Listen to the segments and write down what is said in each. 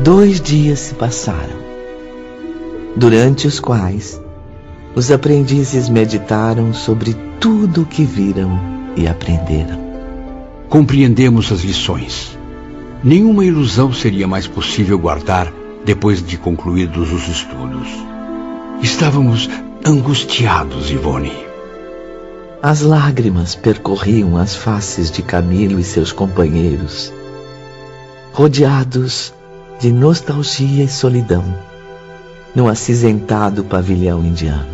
2 dias se passaram, durante os quais os aprendizes meditaram sobre tudo o que viram e aprenderam. Compreendemos as lições. Nenhuma ilusão seria mais possível guardar depois de concluídos os estudos. Estávamos angustiados, Ivone. As lágrimas percorriam as faces de Camilo e seus companheiros, rodeados de nostalgia e solidão, no acinzentado pavilhão indiano.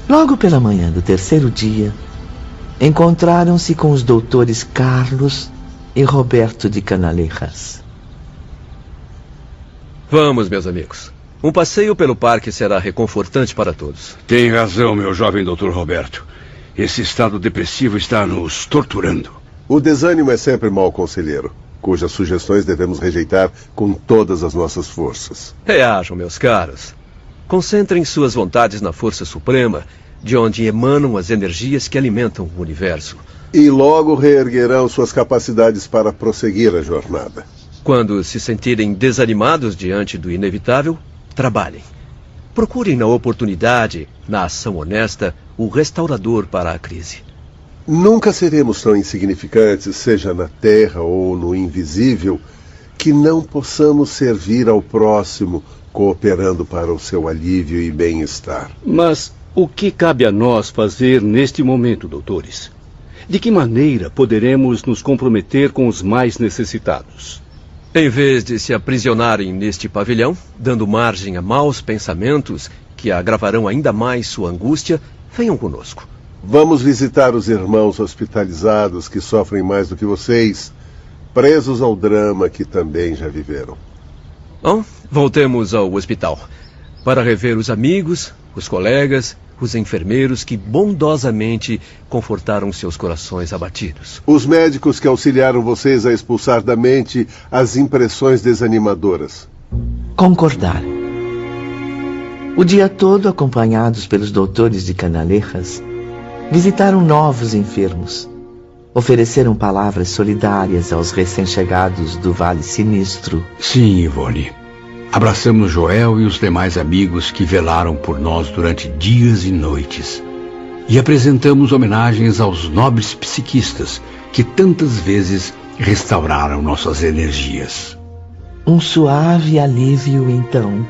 Logo pela manhã do 3º dia, encontraram-se com os doutores Carlos e Roberto de Canalejas. Vamos, meus amigos. Um passeio pelo parque será reconfortante para todos. Tem razão, meu jovem doutor Roberto. Esse estado depressivo está nos torturando. O desânimo é sempre mau conselheiro, cujas sugestões devemos rejeitar com todas as nossas forças. Reajam, meus caros. Concentrem suas vontades na força suprema, de onde emanam as energias que alimentam o universo. E logo reerguerão suas capacidades para prosseguir a jornada. Quando se sentirem desanimados diante do inevitável, trabalhem. Procurem na oportunidade, na ação honesta, o restaurador para a crise. Nunca seremos tão insignificantes, seja na terra ou no invisível, que não possamos servir ao próximo, cooperando para o seu alívio e bem-estar. Mas o que cabe a nós fazer neste momento, doutores? De que maneira poderemos nos comprometer com os mais necessitados? Em vez de se aprisionarem neste pavilhão, dando margem a maus pensamentos que agravarão ainda mais sua angústia, venham conosco. Vamos visitar os irmãos hospitalizados que sofrem mais do que vocês, presos ao drama que também já viveram. Bom, voltemos ao hospital, para rever os amigos, os colegas, os enfermeiros que bondosamente confortaram seus corações abatidos. Os médicos que auxiliaram vocês a expulsar da mente as impressões desanimadoras. Concordaram. O dia todo, acompanhados pelos doutores de Canalejas, visitaram novos enfermos, ofereceram palavras solidárias aos recém-chegados do Vale Sinistro. Sim, Ivone. Abraçamos Joel e os demais amigos que velaram por nós durante dias e noites. E apresentamos homenagens aos nobres psiquistas que tantas vezes restauraram nossas energias. Um suave alívio, então,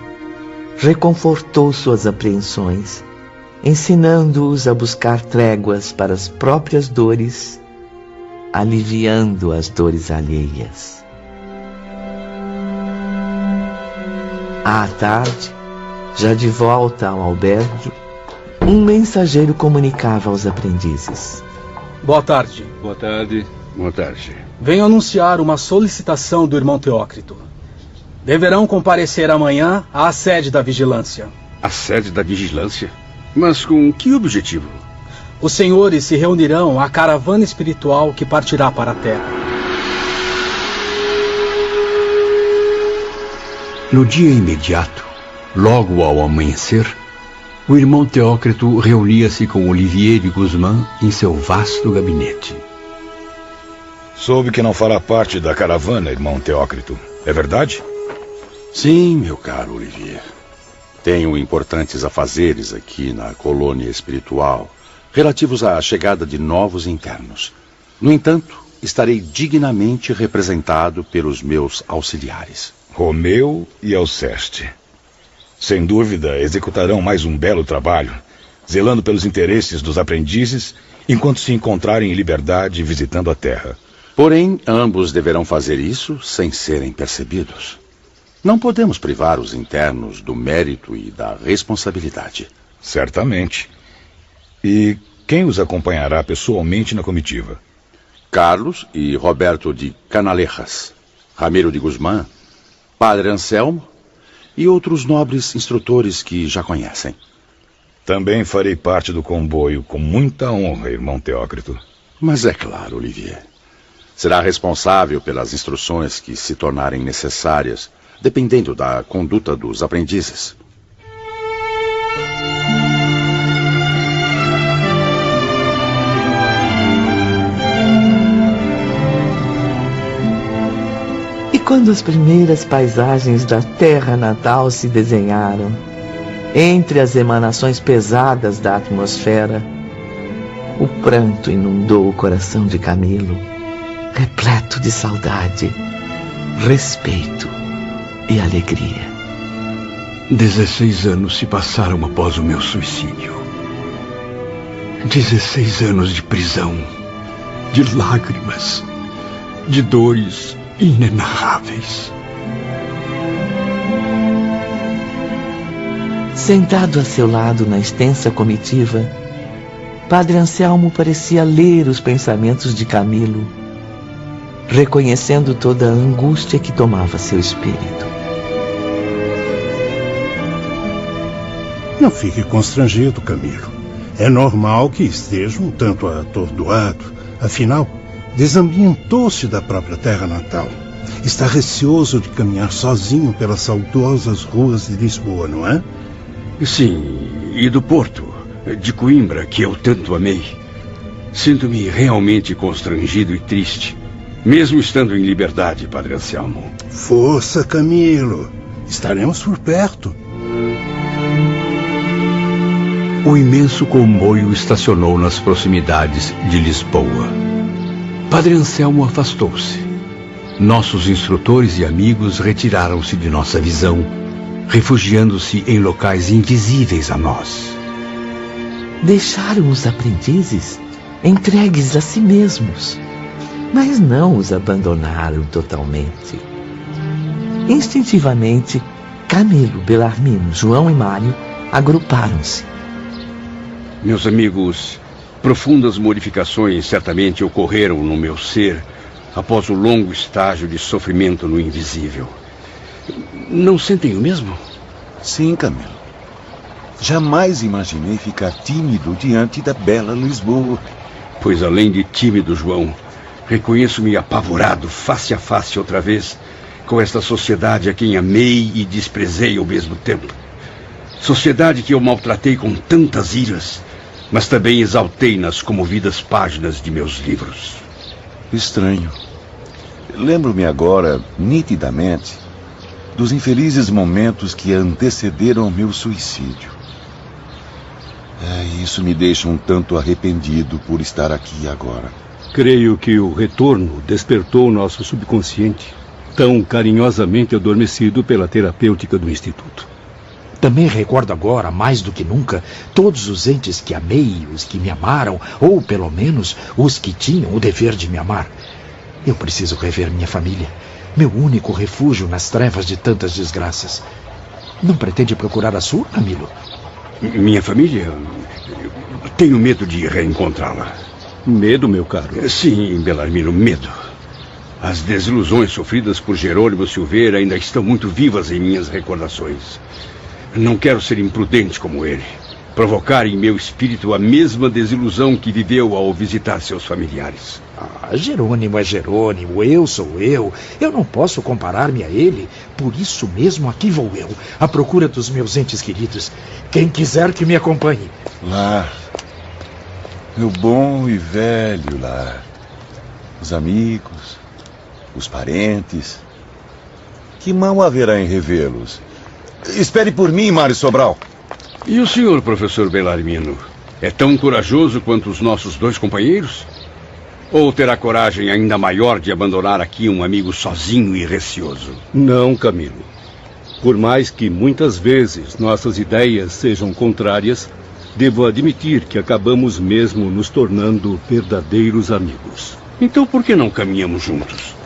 reconfortou suas apreensões, ensinando-os a buscar tréguas para as próprias dores, aliviando as dores alheias. À tarde, já de volta ao albergue, um mensageiro comunicava aos aprendizes. Boa tarde. Boa tarde. Boa tarde. Venho anunciar uma solicitação do irmão Teócrito. Deverão comparecer amanhã à sede da vigilância. A sede da vigilância? Mas com que objetivo? Os senhores se reunirão à caravana espiritual que partirá para a Terra. No dia imediato, logo ao amanhecer, o irmão Teócrito reunia-se com Olivier de Guzmán em seu vasto gabinete. Soube que não fará parte da caravana, irmão Teócrito. É verdade? Sim, meu caro Olivier. Tenho importantes afazeres aqui na colônia espiritual, relativos à chegada de novos internos. No entanto, estarei dignamente representado pelos meus auxiliares. Romeu e Alceste. Sem dúvida, executarão mais um belo trabalho, zelando pelos interesses dos aprendizes, enquanto se encontrarem em liberdade visitando a Terra. Porém, ambos deverão fazer isso sem serem percebidos. Não podemos privar os internos do mérito e da responsabilidade. Certamente. E quem os acompanhará pessoalmente na comitiva? Carlos e Roberto de Canalejas, Ramiro de Guzmán, Padre Anselmo e outros nobres instrutores que já conhecem. Também farei parte do comboio com muita honra, irmão Teócrito. Mas é claro, Olivier. Será responsável pelas instruções que se tornarem necessárias, dependendo da conduta dos aprendizes. Quando as primeiras paisagens da terra natal se desenharam, entre as emanações pesadas da atmosfera, o pranto inundou o coração de Camilo, repleto de saudade, respeito e alegria. 16 anos se passaram após o meu suicídio. 16 anos de prisão, de lágrimas, de dores inenarráveis. Sentado a seu lado na extensa comitiva, Padre Anselmo parecia ler os pensamentos de Camilo, reconhecendo toda a angústia que tomava seu espírito. Não fique constrangido, Camilo. É normal que esteja um tanto atordoado. Afinal, desambientou-se da própria terra natal. Está receoso de caminhar sozinho pelas saudosas ruas de Lisboa, não é? Sim, e do Porto, de Coimbra, que eu tanto amei. Sinto-me realmente constrangido e triste, mesmo estando em liberdade, Padre Anselmo. Força, Camilo. Estaremos por perto. O imenso comboio estacionou nas proximidades de Lisboa. Padre Anselmo afastou-se. Nossos instrutores e amigos retiraram-se de nossa visão, refugiando-se em locais invisíveis a nós. Deixaram os aprendizes entregues a si mesmos, mas não os abandonaram totalmente. Instintivamente, Camilo, Belarmino, João e Mário agruparam-se. Meus amigos, profundas modificações certamente ocorreram no meu ser após o longo estágio de sofrimento no invisível. Não sentem o mesmo? Sim, Camilo. Jamais imaginei ficar tímido diante da bela Lisboa. Pois além de tímido, João, reconheço-me apavorado face a face outra vez com esta sociedade a quem amei e desprezei ao mesmo tempo. Sociedade que eu maltratei com tantas iras, mas também exaltei nas comovidas páginas de meus livros. Estranho. Lembro-me agora, nitidamente, dos infelizes momentos que antecederam ao meu suicídio. Isso me deixa um tanto arrependido por estar aqui agora. Creio que o retorno despertou nosso subconsciente, tão carinhosamente adormecido pela terapêutica do Instituto. Também recordo agora, mais do que nunca, todos os entes que amei, os que me amaram, ou pelo menos os que tinham o dever de me amar. Eu preciso rever minha família, meu único refúgio nas trevas de tantas desgraças. Não pretende procurar a sua, Camilo? Minha família? Tenho medo de reencontrá-la. Medo, meu caro? Sim, Belarmino, medo. As desilusões sofridas por Jerônimo Silveira ainda estão muito vivas em minhas recordações. Não quero ser imprudente como ele, provocar em meu espírito a mesma desilusão que viveu ao visitar seus familiares. Jerônimo é Jerônimo, eu sou eu. Eu não posso comparar-me a ele. Por isso mesmo aqui vou eu, à procura dos meus entes queridos. Quem quiser que me acompanhe. Lar. Meu bom e velho lar. Os amigos, os parentes. Que mal haverá em revê-los? Espere por mim, Mário Sobral. E o senhor, professor Belarmino? É tão corajoso quanto os nossos dois companheiros? Ou terá coragem ainda maior de abandonar aqui um amigo sozinho e receoso? Não, Camilo. Por mais que muitas vezes nossas ideias sejam contrárias, devo admitir que acabamos mesmo nos tornando verdadeiros amigos. Então por que não caminhamos juntos?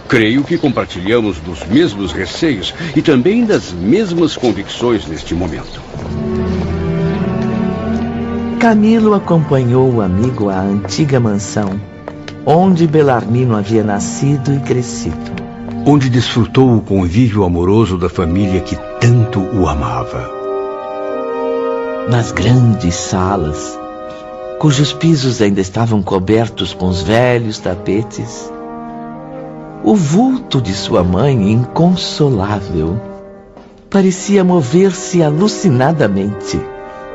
Creio que compartilhamos dos mesmos receios e também das mesmas convicções neste momento. Camilo acompanhou o amigo à antiga mansão, onde Belarmino havia nascido e crescido. Onde desfrutou o convívio amoroso da família que tanto o amava. Nas grandes salas, cujos pisos ainda estavam cobertos com os velhos tapetes, o vulto de sua mãe, inconsolável, parecia mover-se alucinadamente.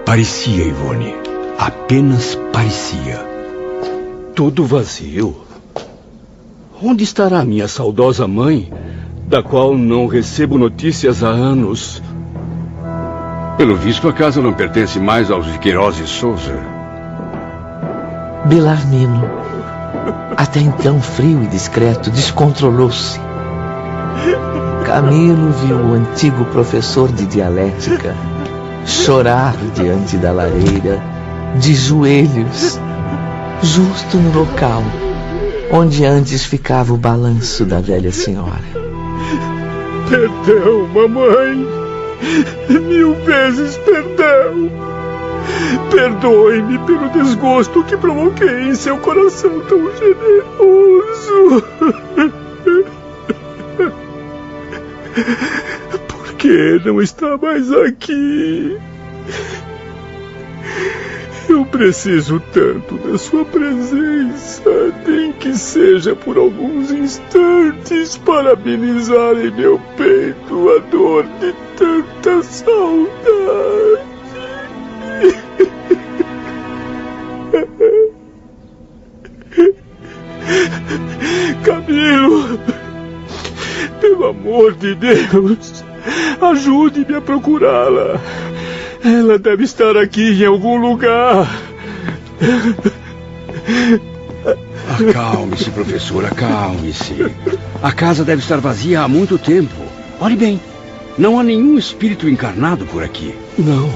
Parecia, Ivone. Apenas parecia. Tudo vazio. Onde estará minha saudosa mãe, da qual não recebo notícias há anos. Pelo visto, a casa não pertence mais aos de Queiroz e Souza. Belarmino, até então frio e discreto, descontrolou-se. Camilo viu o antigo professor de dialética chorar diante da lareira, de joelhos, justo no local onde antes ficava o balanço da velha senhora. Perdão, mamãe. 1000 vezes perdão. Perdoe-me pelo desgosto que provoquei em seu coração tão generoso. Por que não está mais aqui? Eu preciso tanto da sua presença, nem que seja por alguns instantes, para amenizar em meu peito a dor de tanta saudade. Camilo, pelo amor de Deus, ajude-me a procurá-la. Ela deve estar aqui em algum lugar. Acalme-se, professor, acalme-se. A casa deve estar vazia há muito tempo. Olhe bem, não há nenhum espírito encarnado por aqui. Não.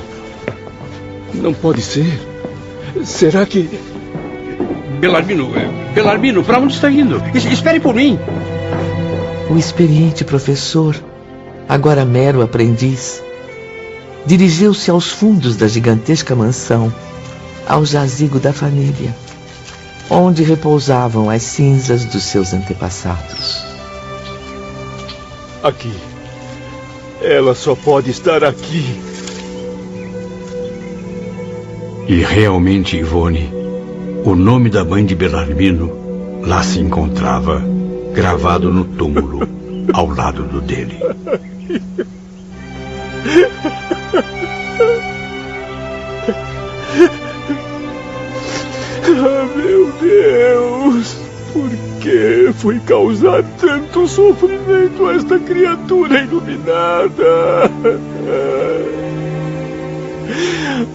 Não pode ser. Será que... Belarmino, para onde está indo? Espere por mim. O experiente professor, agora mero aprendiz, dirigiu-se aos fundos da gigantesca mansão, ao jazigo da família, onde repousavam as cinzas dos seus antepassados. Aqui. Ela só pode estar aqui. E realmente, Ivone, o nome da mãe de Belarmino lá se encontrava, gravado no túmulo, ao lado do dele. Ah, meu Deus! Por que fui causar tanto sofrimento a esta criatura iluminada?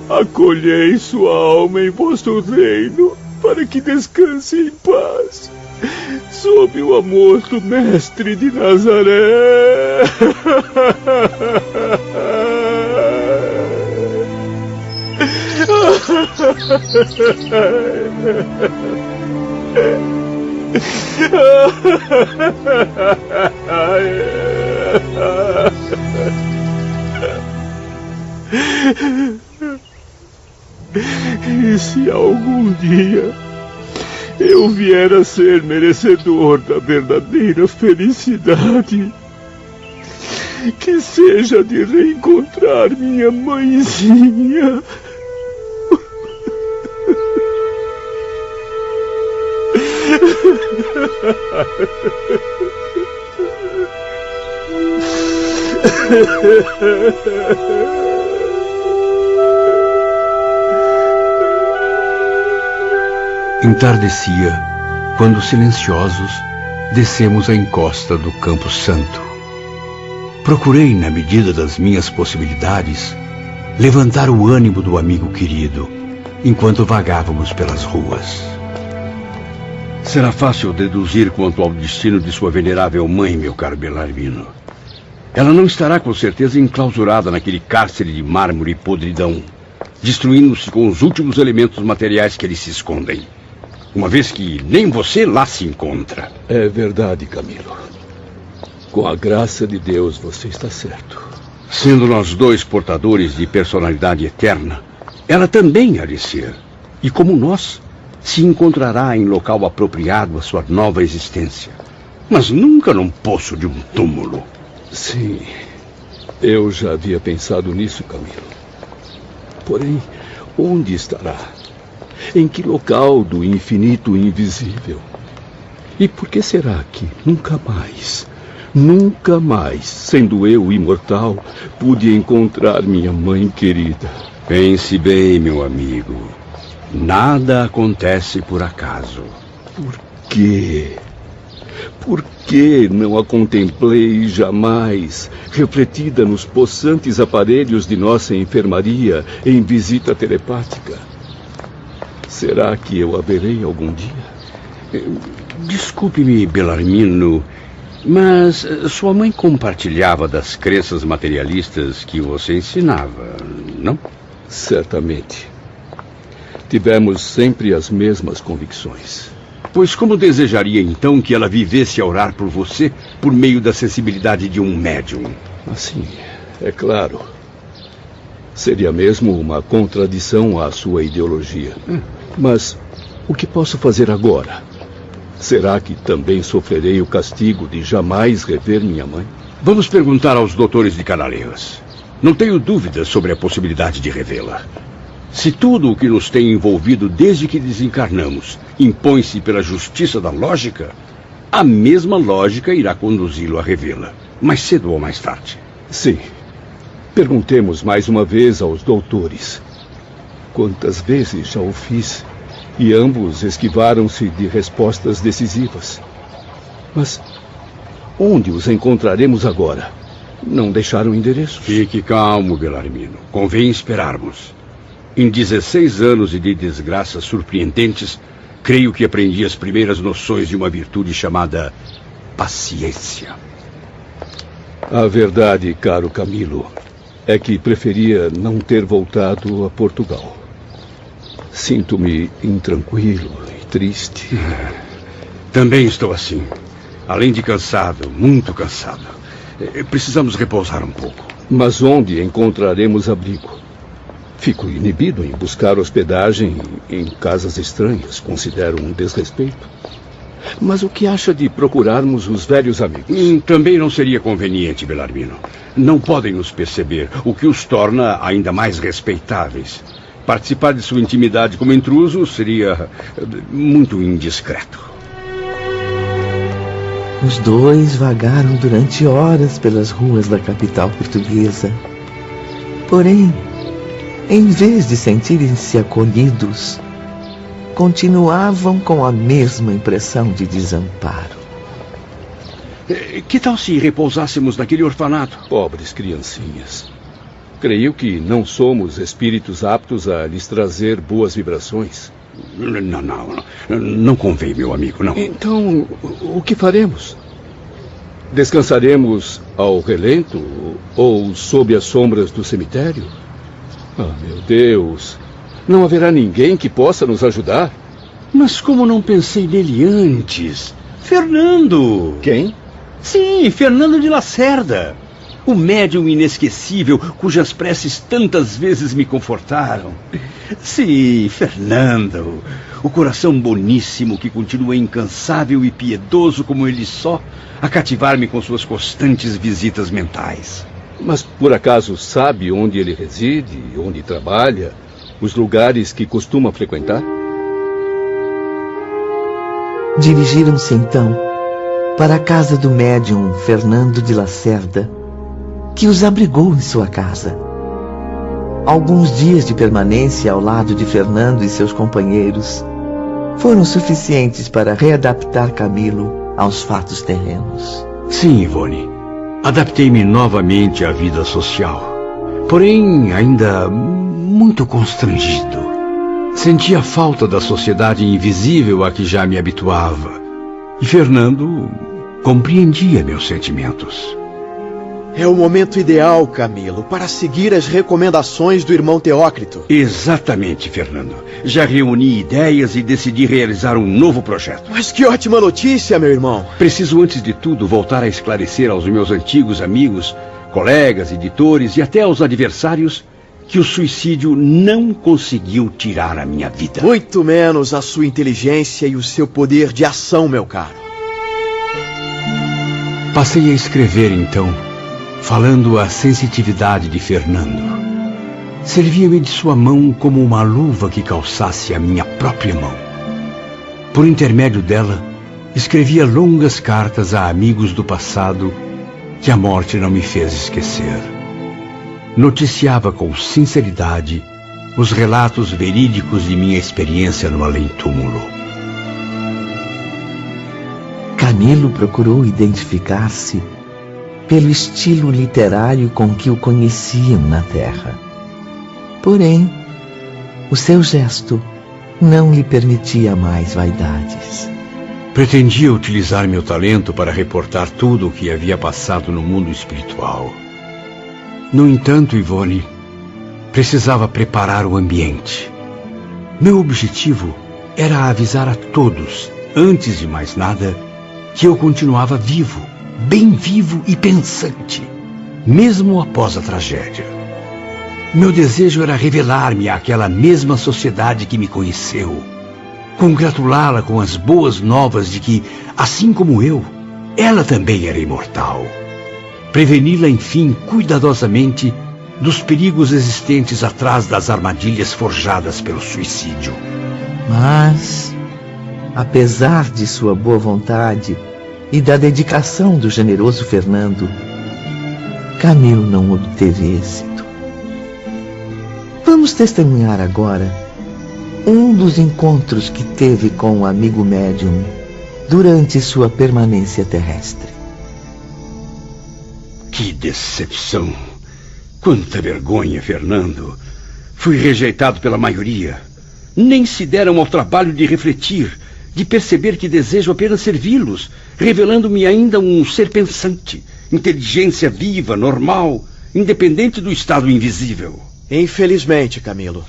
Acolhei sua alma em vosso reino, para que descanse em paz, sob o amor do Mestre de Nazaré. E se algum dia eu vier a ser merecedor da verdadeira felicidade, que seja de reencontrar minha mãezinha. Entardecia, quando silenciosos descemos a encosta do Campo Santo. Procurei, na medida das minhas possibilidades, levantar o ânimo do amigo querido, enquanto vagávamos pelas ruas. Será fácil deduzir quanto ao destino de sua venerável mãe, meu caro Belarmino. Ela não estará com certeza enclausurada naquele cárcere de mármore e podridão, destruindo-se com os últimos elementos materiais que ali se escondem, uma vez que nem você lá se encontra. É verdade, Camilo. Com a graça de Deus, você está certo. Sendo nós dois portadores de personalidade eterna, ela também há de ser. E como nós, se encontrará em local apropriado à sua nova existência. Mas nunca num poço de um túmulo. Sim, eu já havia pensado nisso, Camilo. Porém, onde estará? Em que local do infinito invisível? E por que será que nunca mais, sendo eu imortal, pude encontrar minha mãe querida? Pense bem, meu amigo. Nada acontece por acaso. Por quê? Por que não a contemplei jamais, refletida nos possantes aparelhos de nossa enfermaria em visita telepática? Será que eu a verei algum dia? Desculpe-me, Belarmino, mas sua mãe compartilhava das crenças materialistas que você ensinava, não? Certamente. Tivemos sempre as mesmas convicções. Pois como desejaria então que ela vivesse a orar por você por meio da sensibilidade de um médium? Assim, é claro. Seria mesmo uma contradição à sua ideologia. Mas o que posso fazer agora? Será que também sofrerei o castigo de jamais rever minha mãe? Vamos perguntar aos doutores de Canaleiras. Não tenho dúvidas sobre a possibilidade de revê-la. Se tudo o que nos tem envolvido desde que desencarnamos impõe-se pela justiça da lógica, a mesma lógica irá conduzi-lo a revê-la, mais cedo ou mais tarde. Sim. Perguntemos mais uma vez aos doutores. Quantas vezes já o fiz e ambos esquivaram-se de respostas decisivas. Mas onde os encontraremos agora? Não deixaram endereços. Fique calmo, Belarmino. Convém esperarmos. Em 16 anos de desgraças surpreendentes, creio que aprendi as primeiras noções de uma virtude chamada paciência. A verdade, caro Camilo, é que preferia não ter voltado a Portugal. Sinto-me intranquilo e triste. Também estou assim. Além de cansado, muito cansado. Precisamos repousar um pouco. Mas onde encontraremos abrigo? Fico inibido em buscar hospedagem em casas estranhas. Considero um desrespeito. Mas o que acha de procurarmos os velhos amigos? Também não seria conveniente, Belarmino. Não podem nos perceber, o que os torna ainda mais respeitáveis. Participar de sua intimidade como intruso seria muito indiscreto. Os dois vagaram durante horas pelas ruas da capital portuguesa. Porém, em vez de sentirem-se acolhidos, continuavam com a mesma impressão de desamparo. Que tal se repousássemos naquele orfanato? Pobres criancinhas. Creio que não somos espíritos aptos a lhes trazer boas vibrações. Não convém, meu amigo, não. Então, o que faremos? Descansaremos ao relento ou sob as sombras do cemitério? Ah, meu Deus! Não haverá ninguém que possa nos ajudar? Mas como não pensei nele antes? Fernando! Quem? Sim, Fernando de Lacerda. O médium inesquecível cujas preces tantas vezes me confortaram. Sim, Fernando. O coração boníssimo que continua incansável e piedoso como ele só, a cativar-me com suas constantes visitas mentais. Mas por acaso sabe onde ele reside, onde trabalha, os lugares que costuma frequentar? Dirigiram-se então para a casa do médium Fernando de Lacerda, que os abrigou em sua casa. Alguns dias de permanência ao lado de Fernando e seus companheiros foram suficientes para readaptar Camilo aos fatos terrenos. Sim, Ivone. Adaptei-me novamente à vida social, porém ainda muito constrangido. Sentia falta da sociedade invisível a que já me habituava. E Fernando compreendia meus sentimentos. É o momento ideal, Camilo, para seguir as recomendações do irmão Teócrito. Exatamente, Fernando. Já reuni ideias e decidi realizar um novo projeto. Mas que ótima notícia, meu irmão. Preciso, antes de tudo, voltar a esclarecer aos meus antigos amigos, colegas, editores e até aos adversários que o suicídio não conseguiu tirar a minha vida. Muito menos a sua inteligência e o seu poder de ação, meu caro. Passei a escrever, então, falando a sensitividade de Fernando. Servia-me de sua mão como uma luva que calçasse a minha própria mão. Por intermédio dela, escrevia longas cartas a amigos do passado que a morte não me fez esquecer. Noticiava com sinceridade os relatos verídicos de minha experiência no além-túmulo. Camilo procurou identificar-se pelo estilo literário com que o conheciam na terra. Porém, o seu gesto não lhe permitia mais vaidades. Pretendia utilizar meu talento para reportar tudo o que havia passado no mundo espiritual. No entanto, Ivone, precisava preparar o ambiente. Meu objetivo era avisar a todos, antes de mais nada, que eu continuava vivo, bem vivo e pensante, mesmo após a tragédia. Meu desejo era revelar-me àquela mesma sociedade que me conheceu, congratulá-la com as boas novas de que, assim como eu, ela também era imortal. Preveni-la, enfim, cuidadosamente dos perigos existentes atrás das armadilhas forjadas pelo suicídio. Mas, apesar de sua boa vontade e da dedicação do generoso Fernando, Camilo não obteve êxito. Vamos testemunhar agora um dos encontros que teve com o amigo médium durante sua permanência terrestre. Que decepção! Quanta vergonha, Fernando! Fui rejeitado pela maioria. Nem se deram ao trabalho de refletir, de perceber que desejo apenas servi-los, revelando-me ainda um ser pensante, inteligência viva, normal, independente do estado invisível. Infelizmente, Camilo,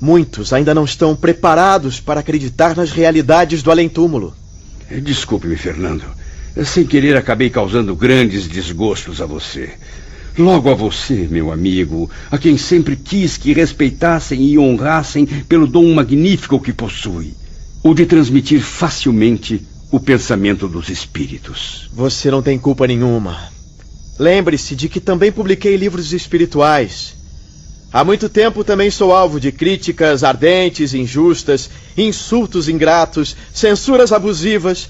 muitos ainda não estão preparados para acreditar nas realidades do além-túmulo. Desculpe-me, Fernando. Sem querer, acabei causando grandes desgostos a você. Logo a você, meu amigo, a quem sempre quis que respeitassem e honrassem pelo dom magnífico que possui, o de transmitir facilmente o pensamento dos espíritos. Você não tem culpa nenhuma. Lembre-se de que também publiquei livros espirituais. Há muito tempo também sou alvo de críticas ardentes, injustas, insultos ingratos, censuras abusivas,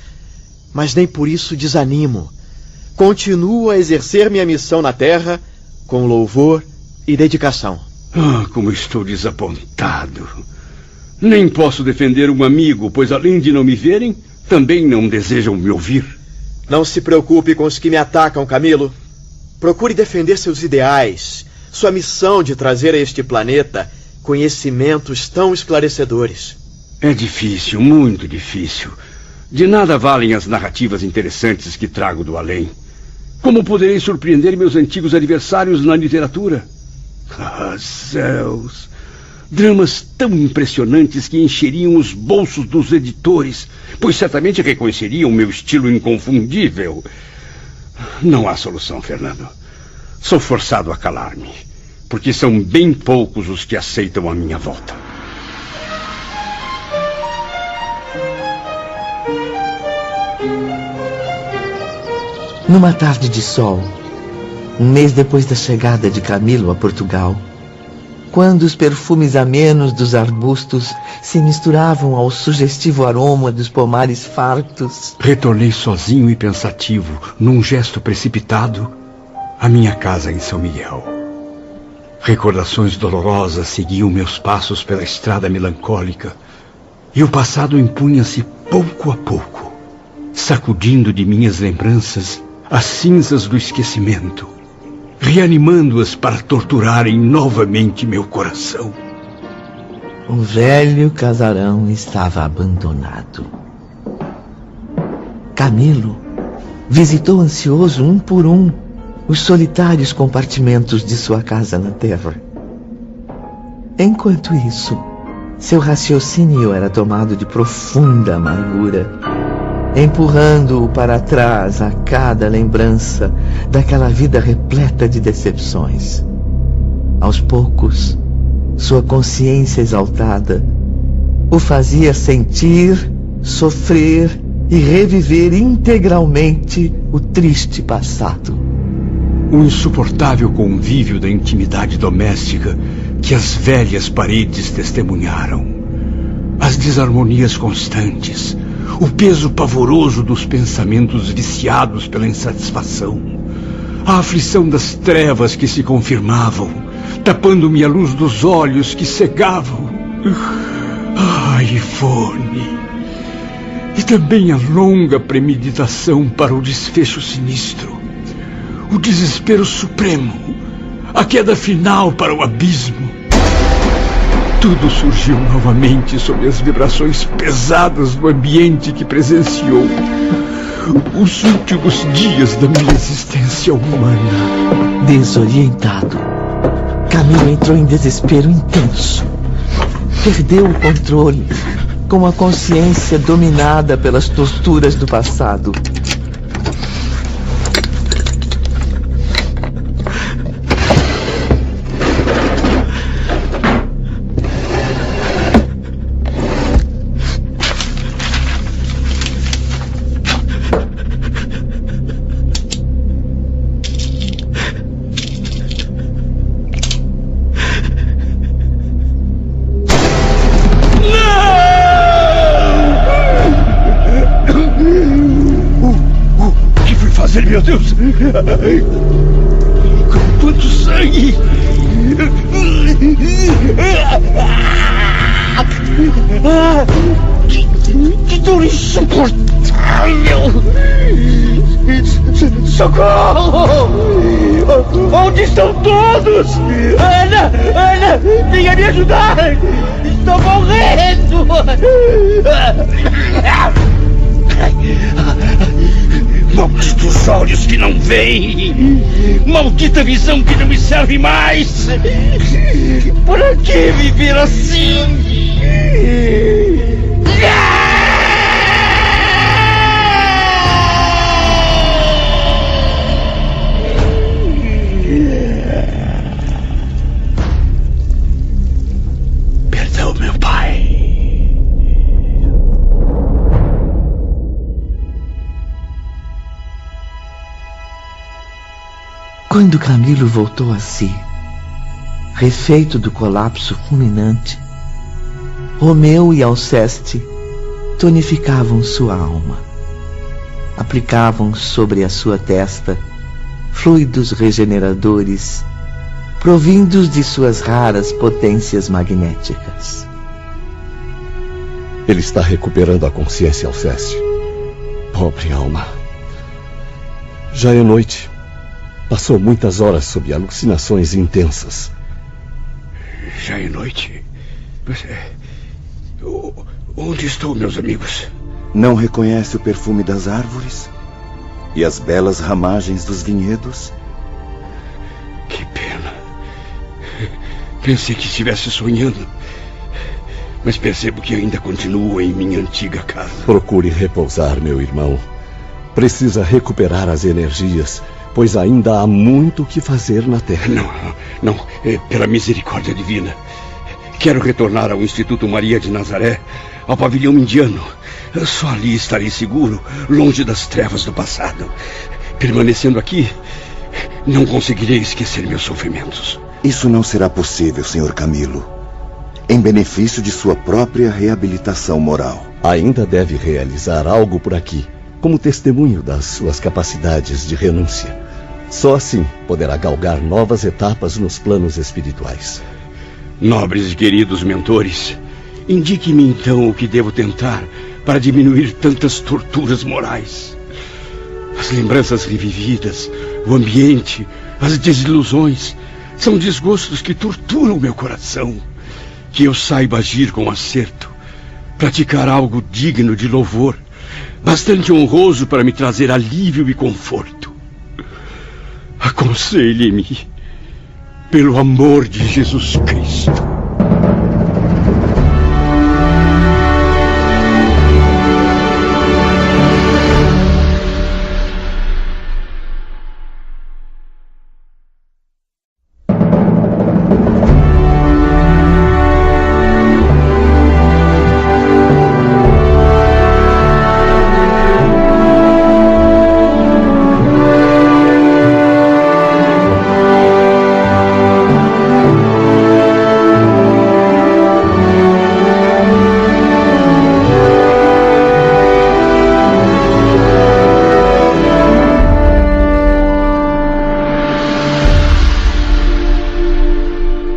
mas nem por isso desanimo. Continuo a exercer minha missão na Terra com louvor e dedicação. Ah, como estou desapontado. Nem posso defender um amigo, pois além de não me verem, também não desejam me ouvir. Não se preocupe com os que me atacam, Camilo. Procure defender seus ideais, sua missão de trazer a este planeta conhecimentos tão esclarecedores. É difícil, muito difícil. De nada valem as narrativas interessantes que trago do além. Como poderei surpreender meus antigos adversários na literatura? Ah, céus! Dramas tão impressionantes que encheriam os bolsos dos editores, pois certamente reconheceriam meu estilo inconfundível. Não há solução, Fernando. Sou forçado a calar-me, porque são bem poucos os que aceitam a minha volta. Numa tarde de sol, um mês depois da chegada de Camilo a Portugal, quando os perfumes amenos dos arbustos se misturavam ao sugestivo aroma dos pomares fartos, retornei sozinho e pensativo, num gesto precipitado, à minha casa em São Miguel. Recordações dolorosas seguiam meus passos pela estrada melancólica, e o passado impunha-se pouco a pouco, sacudindo de minhas lembranças as cinzas do esquecimento, reanimando-as para torturarem novamente meu coração. O velho casarão estava abandonado. Camilo visitou ansioso um por um os solitários compartimentos de sua casa na terra. Enquanto isso, seu raciocínio era tomado de profunda amargura, empurrando-o para trás a cada lembrança daquela vida repleta de decepções. Aos poucos, sua consciência exaltada o fazia sentir, sofrer e reviver integralmente o triste passado. O insuportável convívio da intimidade doméstica que as velhas paredes testemunharam, as desarmonias constantes, o peso pavoroso dos pensamentos viciados pela insatisfação, a aflição das trevas que se confirmavam, tapando-me a luz dos olhos que cegavam. Ah, Ivone, e também a longa premeditação para o desfecho sinistro, o desespero supremo, a queda final para o abismo. Tudo surgiu novamente sob as vibrações pesadas do ambiente que presenciou os últimos dias da minha existência humana. Desorientado, Camilo entrou em desespero intenso. Perdeu o controle, com a consciência dominada pelas torturas do passado. Meu Deus! Quanto sangue! Que dor insuportável! Socorro! Onde estão todos? Ana, venha me ajudar! Estou morrendo! Malditos olhos que não veem! Maldita visão que não me serve mais! Para que viver assim? Perdão, meu pai. Quando Camilo voltou a si, refeito do colapso fulminante, Romeu e Alceste tonificavam sua alma. Aplicavam sobre a sua testa fluidos regeneradores, provindos de suas raras potências magnéticas. Ele está recuperando a consciência, Alceste. Pobre alma. Já é noite. Passou muitas horas sob alucinações intensas. Já é noite? Onde estão meus amigos? Não reconhece o perfume das árvores? E as belas ramagens dos vinhedos? Que pena. Pensei que estivesse sonhando. Mas percebo que ainda continuo em minha antiga casa. Procure repousar, meu irmão. Precisa recuperar as energias, pois ainda há muito o que fazer na Terra. Não. Pela misericórdia divina. Quero retornar ao Instituto Maria de Nazaré, ao pavilhão indiano. Só ali estarei seguro, longe das trevas do passado. Permanecendo aqui, não conseguirei esquecer meus sofrimentos. Isso não será possível, Sr. Camilo. Em benefício de sua própria reabilitação moral. Ainda deve realizar algo por aqui, como testemunho das suas capacidades de renúncia. Só assim poderá galgar novas etapas nos planos espirituais. Nobres e queridos mentores, indique-me então o que devo tentar para diminuir tantas torturas morais. As lembranças revividas, o ambiente, as desilusões, são desgostos que torturam meu coração. Que eu saiba agir com acerto, praticar algo digno de louvor, bastante honroso para me trazer alívio e conforto. Aconselhe-me, pelo amor de Jesus Cristo.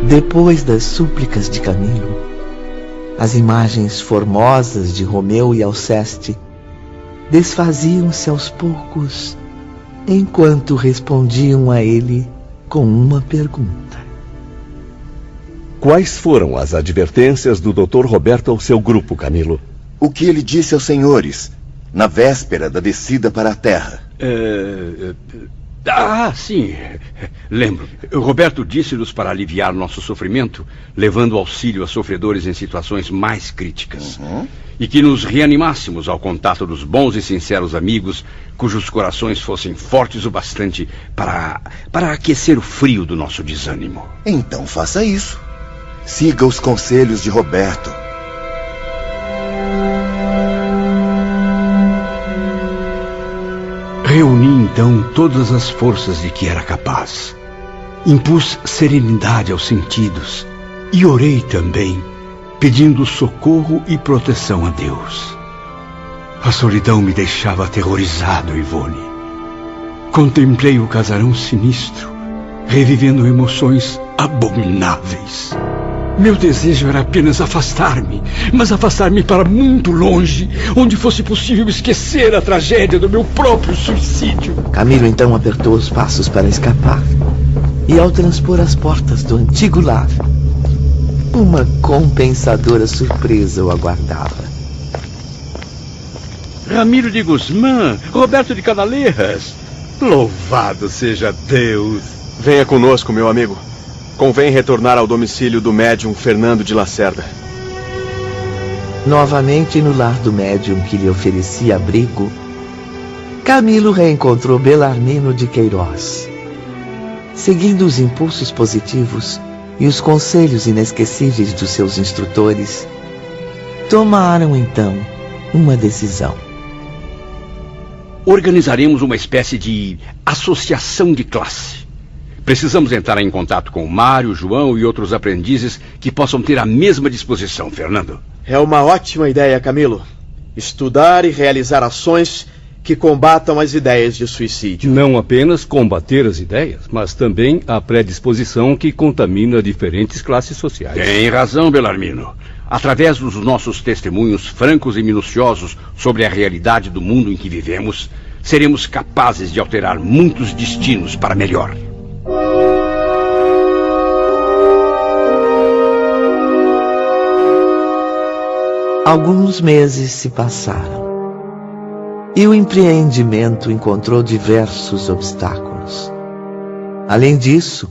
Depois das súplicas de Camilo, as imagens formosas de Romeu e Alceste desfaziam-se aos poucos, enquanto respondiam a ele com uma pergunta. Quais foram as advertências do Dr. Roberto ao seu grupo, Camilo? O que ele disse aos senhores, na véspera da descida para a Terra? Sim. Lembro. Roberto disse-nos para aliviar nosso sofrimento, levando auxílio a sofredores em situações mais críticas. E que nos reanimássemos ao contato dos bons e sinceros amigos, cujos corações fossem fortes o bastante para aquecer o frio do nosso desânimo. Então faça isso. Siga os conselhos de Roberto. Reuni então todas as forças de que era capaz. Impus serenidade aos sentidos e orei também, pedindo socorro e proteção a Deus. A solidão me deixava aterrorizado, Ivone. Contemplei o casarão sinistro, revivendo emoções abomináveis. Meu desejo era apenas afastar-me, mas afastar-me para muito longe, onde fosse possível esquecer a tragédia do meu próprio suicídio. Camilo então apertou os passos para escapar, e ao transpor as portas do antigo lar, uma compensadora surpresa o aguardava. Ramiro de Guzmán, Roberto de Canaleiras, louvado seja Deus! Venha conosco, meu amigo. Convém retornar ao domicílio do médium Fernando de Lacerda. Novamente no lar do médium que lhe oferecia abrigo, Camilo reencontrou Belarmino de Queiroz. Seguindo os impulsos positivos e os conselhos inesquecíveis dos seus instrutores, tomaram então uma decisão. Organizaremos uma espécie de associação de classe. Precisamos entrar em contato com o Mário, João e outros aprendizes que possam ter a mesma disposição, Fernando. É uma ótima ideia, Camilo. Estudar e realizar ações que combatam as ideias de suicídio. Não apenas combater as ideias, mas também a predisposição que contamina diferentes classes sociais. Tem razão, Belarmino. Através dos nossos testemunhos francos e minuciosos sobre a realidade do mundo em que vivemos, seremos capazes de alterar muitos destinos para melhor. Alguns meses se passaram e o empreendimento encontrou diversos obstáculos. Além disso,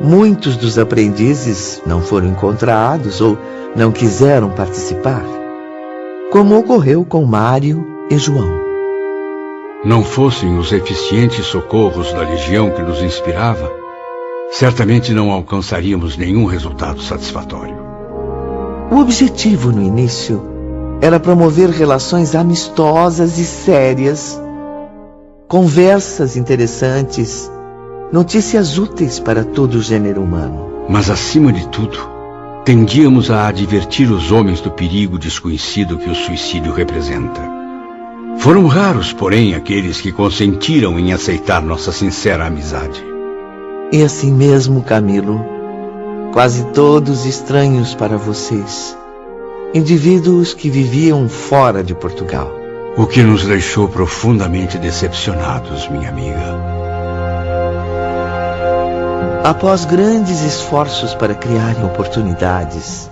muitos dos aprendizes não foram encontrados ou não quiseram participar, como ocorreu com Mário e João. Não fossem os eficientes socorros da Legião que nos inspirava, certamente não alcançaríamos nenhum resultado satisfatório. O objetivo no início era promover relações amistosas e sérias, conversas interessantes, notícias úteis para todo o gênero humano. Mas, acima de tudo, tendíamos a advertir os homens do perigo desconhecido que o suicídio representa. Foram raros, porém, aqueles que consentiram em aceitar nossa sincera amizade. E assim mesmo, Camilo, quase todos estranhos para vocês, indivíduos que viviam fora de Portugal. O que nos deixou profundamente decepcionados, minha amiga. Após grandes esforços para criarem oportunidades,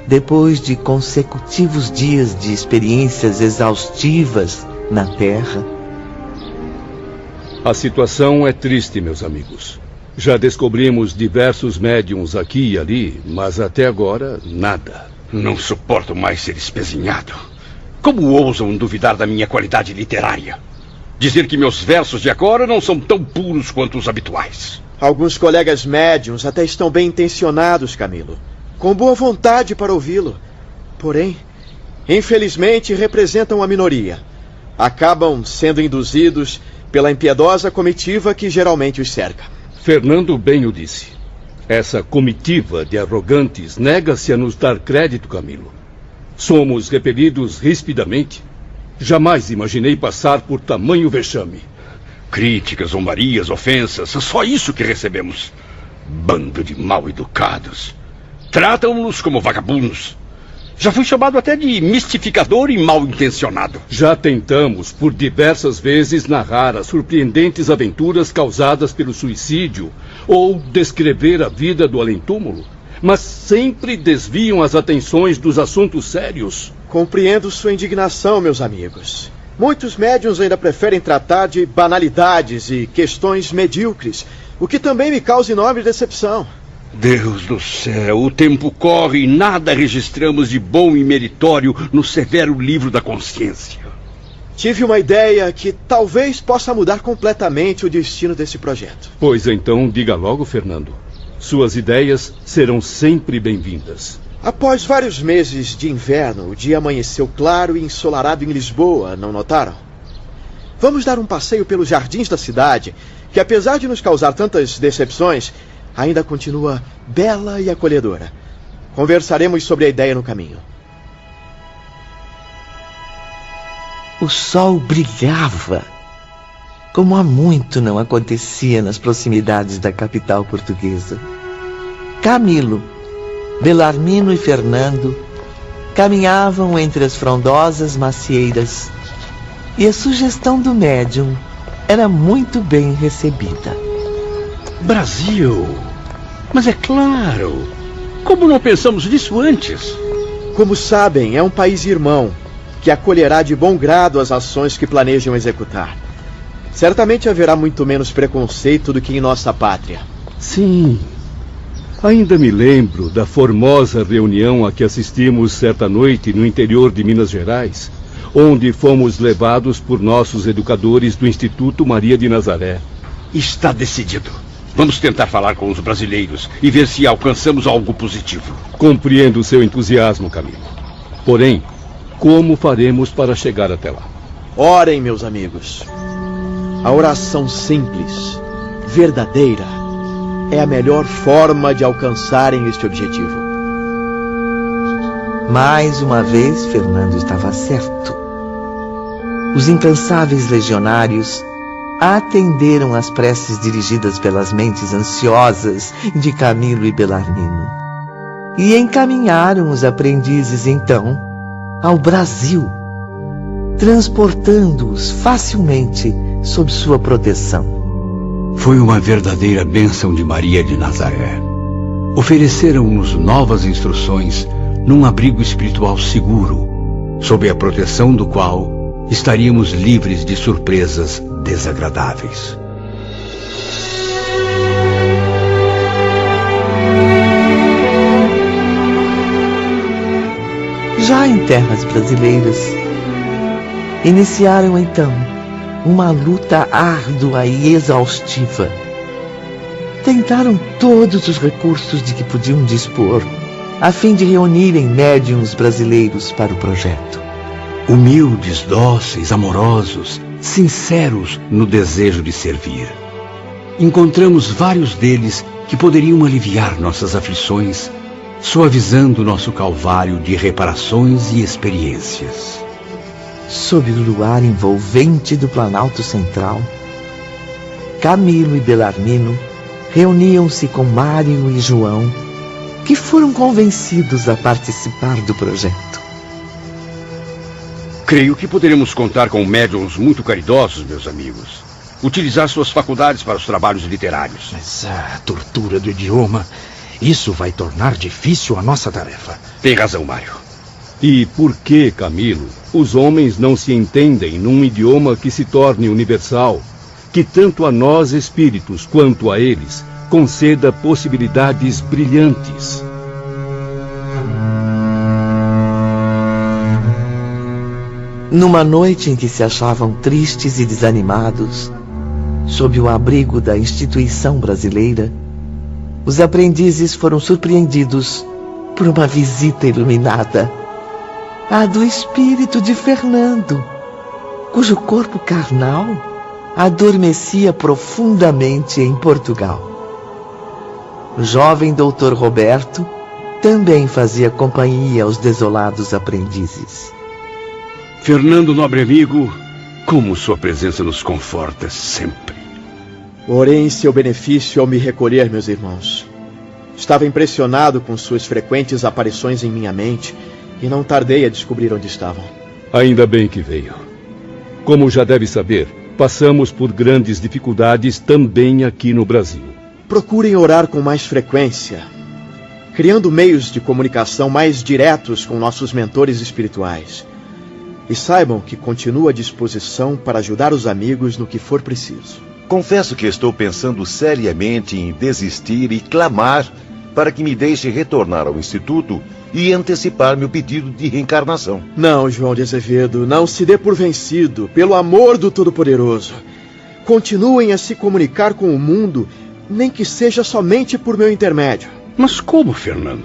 depois de consecutivos dias de experiências exaustivas na Terra... A situação é triste, meus amigos. Já descobrimos diversos médiums aqui e ali, mas até agora, nada. Não suporto mais ser espezinhado. Como ousam duvidar da minha qualidade literária? Dizer que meus versos de agora não são tão puros quanto os habituais. Alguns colegas médiums até estão bem intencionados, Camilo, com boa vontade para ouvi-lo. Porém, infelizmente representam a minoria. Acabam sendo induzidos pela impiedosa comitiva que geralmente os cerca. Fernando bem o disse. Essa comitiva de arrogantes nega-se a nos dar crédito, Camilo. Somos repelidos rispidamente. Jamais imaginei passar por tamanho vexame. Críticas, zombarias, ofensas, só isso que recebemos. Bando de mal-educados. Tratam-nos como vagabundos. Já fui chamado até de mistificador e mal intencionado. Já tentamos, por diversas vezes, narrar as surpreendentes aventuras causadas pelo suicídio ou descrever a vida do além-túmulo, mas sempre desviam as atenções dos assuntos sérios. Compreendo sua indignação, meus amigos. Muitos médiuns ainda preferem tratar de banalidades e questões medíocres, o que também me causa enorme decepção. Deus do céu, o tempo corre e nada registramos de bom e meritório no severo livro da consciência. Tive uma ideia que talvez possa mudar completamente o destino desse projeto. Pois então, diga logo, Fernando. Suas ideias serão sempre bem-vindas. Após vários meses de inverno, o dia amanheceu claro e ensolarado em Lisboa, não notaram? Vamos dar um passeio pelos jardins da cidade, que apesar de nos causar tantas decepções, ainda continua bela e acolhedora. Conversaremos sobre a ideia no caminho. O sol brilhava, como há muito não acontecia nas proximidades da capital portuguesa. Camilo, Belarmino e Fernando caminhavam entre as frondosas macieiras e a sugestão do médium era muito bem recebida. Brasil! Mas é claro! Como não pensamos nisso antes? Como sabem, é um país irmão que acolherá de bom grado as ações que planejam executar. Certamente haverá muito menos preconceito do que em nossa pátria. Sim. Ainda me lembro da formosa reunião a que assistimos certa noite no interior de Minas Gerais, onde fomos levados por nossos educadores do Instituto Maria de Nazaré. Está decidido. Vamos tentar falar com os brasileiros e ver se alcançamos algo positivo. Compreendo o seu entusiasmo, Camilo. Porém, como faremos para chegar até lá? Orem, meus amigos. A oração simples, verdadeira, é a melhor forma de alcançarem este objetivo. Mais uma vez, Fernando estava certo. Os incansáveis legionários atenderam às preces dirigidas pelas mentes ansiosas de Camilo e Belarmino e encaminharam os aprendizes, então, ao Brasil, transportando-os facilmente sob sua proteção. Foi uma verdadeira bênção de Maria de Nazaré. Ofereceram-nos novas instruções num abrigo espiritual seguro, sob a proteção do qual estaríamos livres de surpresas desagradáveis. Já em terras brasileiras, iniciaram então uma luta árdua e exaustiva. Tentaram todos os recursos de que podiam dispor, a fim de reunirem médiuns brasileiros para o projeto. Humildes, dóceis, amorosos, sinceros no desejo de servir. Encontramos vários deles que poderiam aliviar nossas aflições, suavizando nosso calvário de reparações e experiências. Sob o luar envolvente do Planalto Central, Camilo e Belarmino reuniam-se com Mário e João, que foram convencidos a participar do projeto. Creio que poderemos contar com médiuns muito caridosos, meus amigos. Utilizar suas faculdades para os trabalhos literários. Mas a tortura do idioma, isso vai tornar difícil a nossa tarefa. Tem razão, Mário. E por que, Camilo, os homens não se entendem num idioma que se torne universal, que tanto a nós espíritos quanto a eles conceda possibilidades brilhantes? Numa noite em que se achavam tristes e desanimados, sob o abrigo da instituição brasileira, os aprendizes foram surpreendidos por uma visita iluminada, a do espírito de Fernando, cujo corpo carnal adormecia profundamente em Portugal. O jovem doutor Roberto também fazia companhia aos desolados aprendizes. Fernando, nobre amigo, como sua presença nos conforta sempre. Orei em seu benefício ao me recolher, meus irmãos. Estava impressionado com suas frequentes aparições em minha mente e não tardei a descobrir onde estavam. Ainda bem que veio. Como já deve saber, passamos por grandes dificuldades também aqui no Brasil. Procurem orar com mais frequência, criando meios de comunicação mais diretos com nossos mentores espirituais. E saibam que continuo à disposição para ajudar os amigos no que for preciso. Confesso que estou pensando seriamente em desistir e clamar para que me deixe retornar ao Instituto e antecipar meu pedido de reencarnação. Não, João de Azevedo, não se dê por vencido, pelo amor do Todo-Poderoso. Continuem a se comunicar com o mundo, nem que seja somente por meu intermédio. Mas como, Fernando?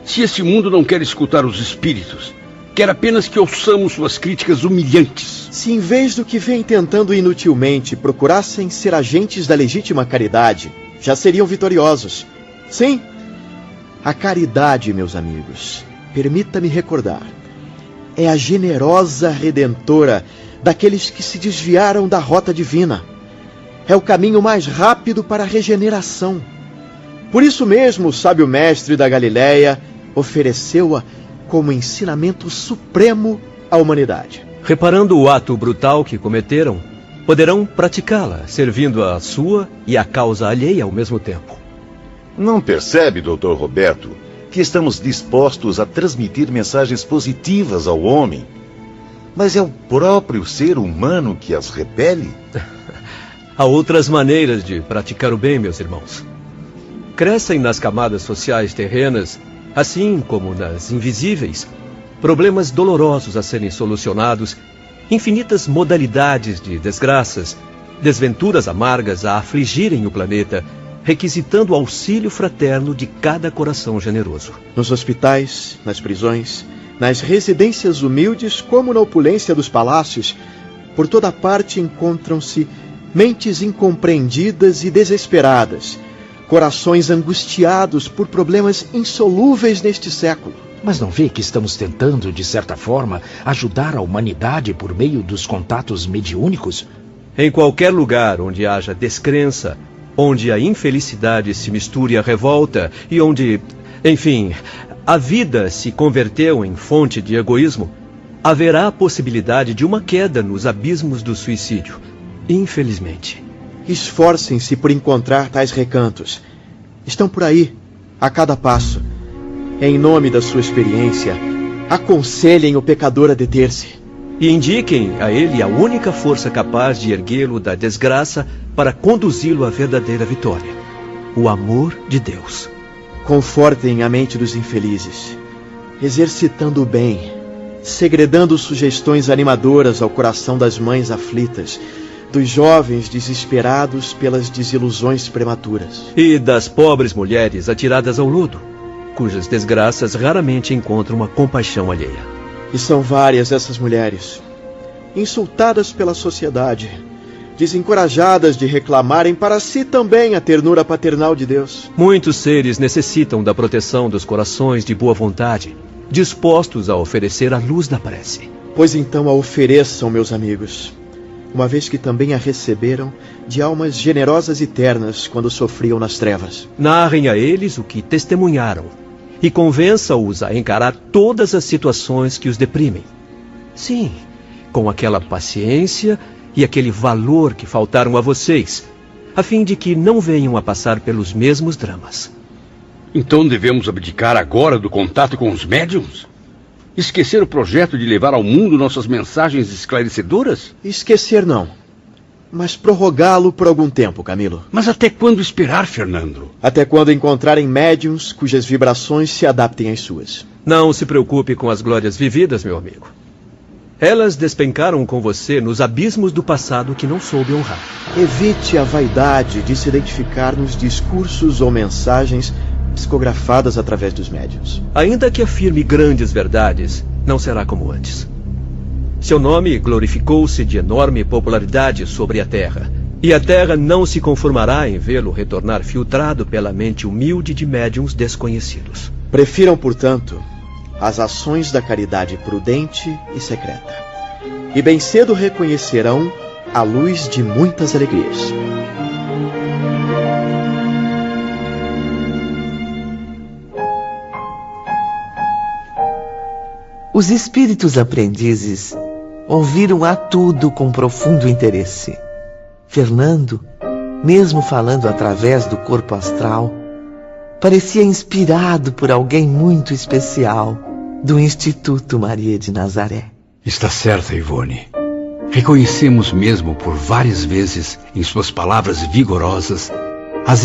Se esse mundo não quer escutar os espíritos, quer apenas que ouçamos suas críticas humilhantes. Se em vez do que vem tentando inutilmente procurassem ser agentes da legítima caridade, já seriam vitoriosos. Sim, a caridade, meus amigos, permita-me recordar, é a generosa redentora daqueles que se desviaram da rota divina. É o caminho mais rápido para a regeneração. Por isso mesmo, o sábio mestre da Galileia ofereceu-a como ensinamento supremo à humanidade. Reparando o ato brutal que cometeram, poderão praticá-la, servindo a sua e a causa alheia ao mesmo tempo. Não percebe, Dr. Roberto, que estamos dispostos a transmitir mensagens positivas ao homem, mas é o próprio ser humano que as repele? Há outras maneiras de praticar o bem, meus irmãos. Crescem nas camadas sociais terrenas, assim como nas invisíveis, problemas dolorosos a serem solucionados, infinitas modalidades de desgraças, desventuras amargas a afligirem o planeta, requisitando o auxílio fraterno de cada coração generoso. Nos hospitais, nas prisões, nas residências humildes, como na opulência dos palácios, por toda parte encontram-se mentes incompreendidas e desesperadas, corações angustiados por problemas insolúveis neste século. Mas não vê que estamos tentando, de certa forma, ajudar a humanidade por meio dos contatos mediúnicos? Em qualquer lugar onde haja descrença, onde a infelicidade se misture à revolta e onde, enfim, a vida se converteu em fonte de egoísmo, haverá a possibilidade de uma queda nos abismos do suicídio. Infelizmente. Esforcem-se por encontrar tais recantos. Estão por aí, a cada passo. Em nome da sua experiência, aconselhem o pecador a deter-se. E indiquem a ele a única força capaz de erguê-lo da desgraça para conduzi-lo à verdadeira vitória: o amor de Deus. Confortem a mente dos infelizes, exercitando o bem, segredando sugestões animadoras ao coração das mães aflitas, dos jovens desesperados pelas desilusões prematuras. E das pobres mulheres atiradas ao lodo, cujas desgraças raramente encontram uma compaixão alheia. E são várias essas mulheres, insultadas pela sociedade, desencorajadas de reclamarem para si também a ternura paternal de Deus. Muitos seres necessitam da proteção dos corações de boa vontade, dispostos a oferecer a luz da prece. Pois então a ofereçam, meus amigos, uma vez que também a receberam de almas generosas e ternas quando sofriam nas trevas. Narrem a eles o que testemunharam e convença-os a encarar todas as situações que os deprimem. Sim, com aquela paciência e aquele valor que faltaram a vocês, a fim de que não venham a passar pelos mesmos dramas. Então devemos abdicar agora do contato com os médiuns? Esquecer o projeto de levar ao mundo nossas mensagens esclarecedoras? Esquecer não, mas prorrogá-lo por algum tempo, Camilo. Mas até quando esperar, Fernando? Até quando encontrarem médiuns cujas vibrações se adaptem às suas. Não se preocupe com as glórias vividas, meu amigo. Elas despencaram com você nos abismos do passado que não soube honrar. Evite a vaidade de se identificar nos discursos ou mensagens psicografadas através dos médiuns. Ainda que afirme grandes verdades, não será como antes. Seu nome glorificou-se de enorme popularidade sobre a Terra, e a Terra não se conformará em vê-lo retornar filtrado pela mente humilde de médiuns desconhecidos. Prefiram, portanto, as ações da caridade prudente e secreta, e bem cedo reconhecerão a luz de muitas alegrias. Os espíritos aprendizes ouviram a tudo com profundo interesse. Fernando, mesmo falando através do corpo astral, parecia inspirado por alguém muito especial do Instituto Maria de Nazaré. Está certa, Ivone. Reconhecemos mesmo por várias vezes, em suas palavras vigorosas, as